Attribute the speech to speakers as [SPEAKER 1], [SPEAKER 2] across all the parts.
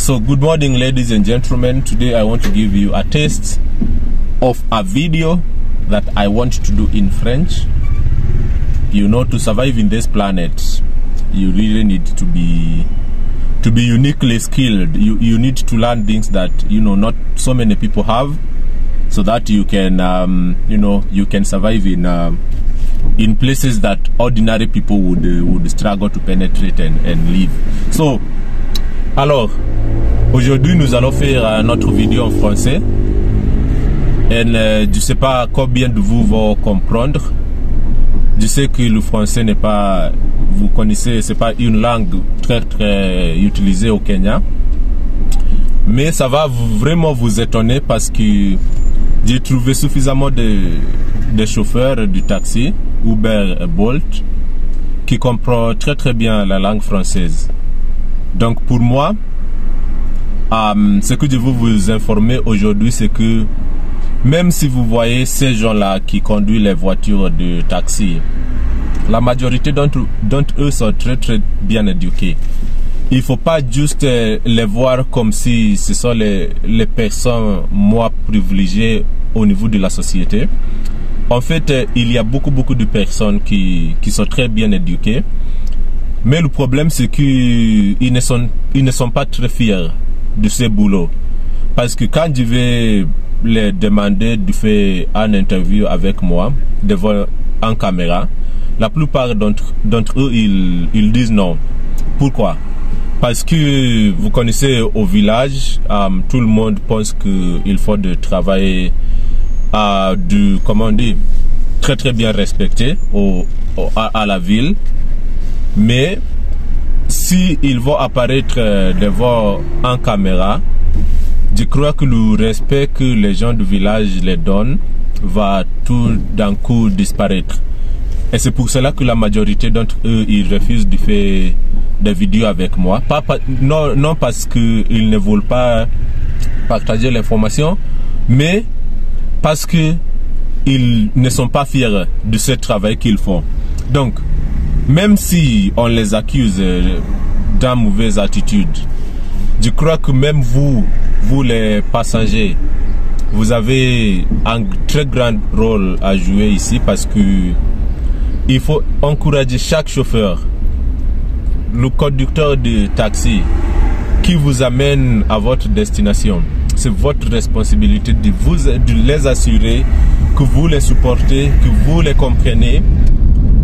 [SPEAKER 1] So good morning, ladies and gentlemen. Today I want to give you a taste of a video that I want to do in French. You know, to survive in this planet, you really need to be uniquely skilled. You need to learn things that, you know, not so many people have, so that you can you know, you can survive in places that ordinary people would struggle to penetrate and live. So alors aujourd'hui nous allons faire notre vidéo en français, et je sais pas combien de vous vont comprendre. Je sais que le français n'est pas, vous connaissez, c'est pas une langue très utilisée au Kenya, mais ça va vraiment vous étonner parce que j'ai trouvé suffisamment de chauffeurs du taxi Uber et Bolt qui comprennent très bien la langue française. Donc pour moi, ce que je veux vous informer aujourd'hui, c'est que même si vous voyez ces gens-là qui conduisent les voitures de taxi, la majorité d'entre eux sont très bien éduqués. Il ne faut pas juste les voir comme si ce sont les personnes moins privilégiées au niveau de la société. En fait, il y a beaucoup de personnes qui sont très bien éduquées. Mais le problème, c'est qu'ils ne sont pas très fiers de ce boulot. Parce que quand je vais les demander de faire une interview avec moi devant en caméra, la plupart d'entre eux, ils disent non. Pourquoi? Parce que vous connaissez, au village, tout le monde pense qu'il faut de travailler comment on dit, très bien respecté à la ville. Mais si ils vont apparaître devant en caméra, je crois que le respect que les gens du village les donnent va tout d'un coup disparaître. Et c'est pour cela que la majorité d'entre eux, ils refusent de faire des vidéos avec moi. Non parce qu'ils ne veulent pas partager l'information, mais parce qu'ils ne sont pas fiers de ce travail qu'ils font. Donc, même si on les accuse d'une mauvaise attitude, je crois que même vous les passagers, vous avez un très grand rôle à jouer ici, parce que il faut encourager chaque chauffeur, le conducteur de taxi qui vous amène à votre destination. C'est votre responsabilité de les assurer que vous les supportez, que vous les comprenez,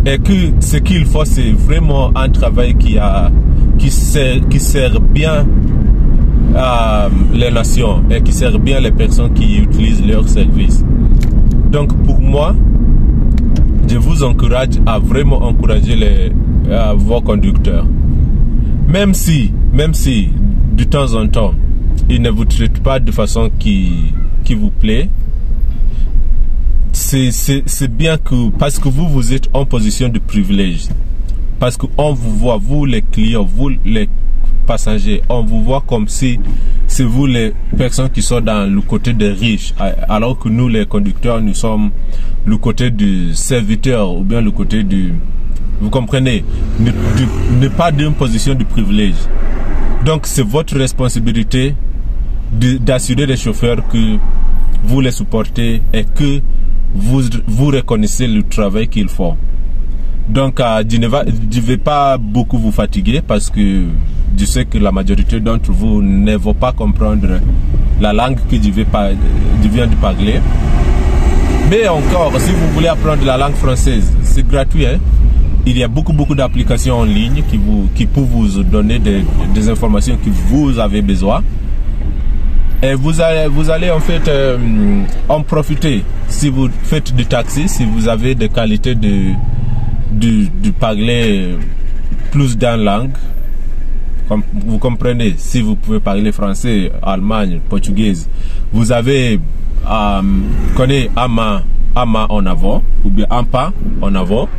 [SPEAKER 1] et que ce qu'il faut, c'est vraiment un travail qui sert bien les nations et qui sert bien les personnes qui utilisent leurs services. Donc pour moi, je vous encourage à vraiment encourager vos conducteurs. Même si de temps en temps ils ne vous traitent pas de façon qui vous plaît, c'est bien que, parce que vous êtes en position de privilège, parce qu'on vous voit, vous les clients, vous les passagers, on vous voit comme si c'est vous les personnes qui sont dans le côté des riches, alors que nous les conducteurs, nous sommes le côté du serviteur, ou bien le côté du, vous comprenez, ne pas d'une position de privilège. Donc c'est votre responsabilité d'assurer les chauffeurs que vous les supportez et que vous reconnaissez le travail qu'ils font. Donc je ne vais pas beaucoup vous fatiguer, parce que je sais que la majorité d'entre vous ne vont pas comprendre la langue que je viens de parler. Mais encore, si vous voulez apprendre la langue française, c'est gratuit, hein? Il y a beaucoup d'applications en ligne qui peuvent vous donner des informations que vous avez besoin. Et vous allez en fait en profiter. Si vous faites du taxi, si vous avez des qualités de parler plus d'une langue, comme vous comprenez, si vous pouvez parler français, allemand, portugais, vous avez connaît ama en avant, ou bien ampa en avant.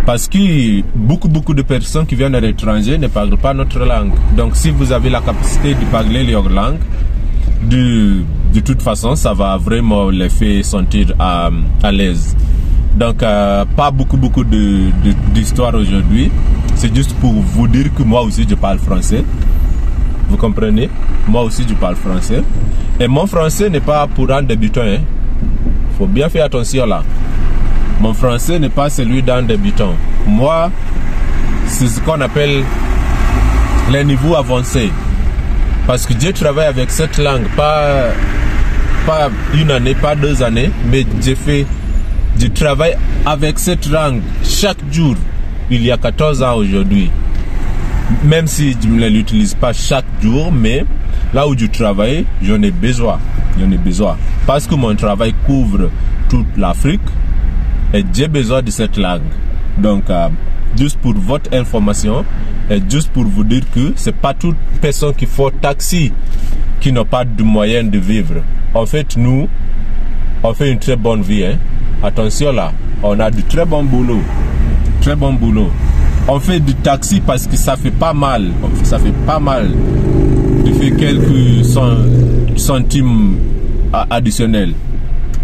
[SPEAKER 1] Parce que beaucoup de personnes qui viennent de l'étranger ne parlent pas notre langue. Donc si vous avez la capacité de parler leur langue, de toute façon, ça va vraiment les faire sentir à l'aise. Donc pas beaucoup d'histoires aujourd'hui. C'est juste pour vous dire que moi aussi je parle français. Vous comprenez? Moi aussi, je parle français. Et mon français n'est pas pour un débutant. Hein. Faut bien faire attention là. Mon français n'est pas celui d'un débutant. Moi, c'est ce qu'on appelle les niveaux avancés. Parce que j'ai travaillé avec cette langue, pas une année, pas 2 années, mais je travaille avec cette langue chaque jour, il y a 14 ans aujourd'hui. Même si je ne l'utilise pas chaque jour, mais là où je travaille, j'en ai besoin. Parce que mon travail couvre toute l'Afrique et j'ai besoin de cette langue. Donc, juste pour votre information, et juste pour vous dire que c'est pas toute personne qui fait taxi qui n'a pas de moyens de vivre. En fait, nous, on fait une très bonne vie. Hein. Attention là, on a du très bon boulot. Très bon boulot. On fait du taxi parce que ça fait pas mal. Ça fait pas mal de faire quelques centimes additionnels.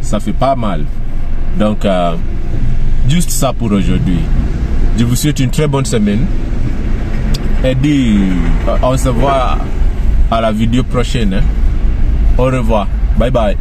[SPEAKER 1] Ça fait pas mal. Donc, juste ça pour aujourd'hui. Je vous souhaite une très bonne semaine. Et on se voit à la vidéo prochaine. Hein. Au revoir. Bye bye.